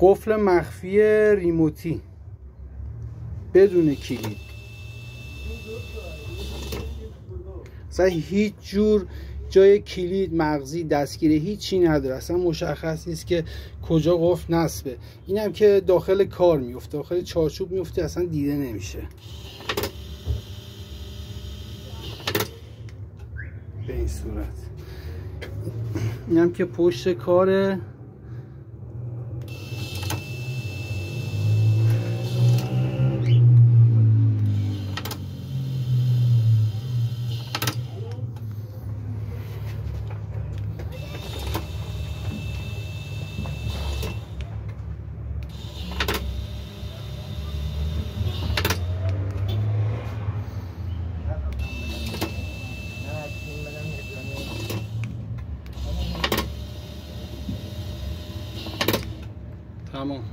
قفل مخفی ریموتی بدون کلید. اصلا هیچ جور جای کلید، مغزی، دستگیره هیچی نداره. اصلا مشخص نیست که کجا قفل نصبه. اینم که داخل کار میفته، داخل چارچوب میفته، اصلا دیده نمیشه. به این صورت. اینم که پشت کاره. تمام.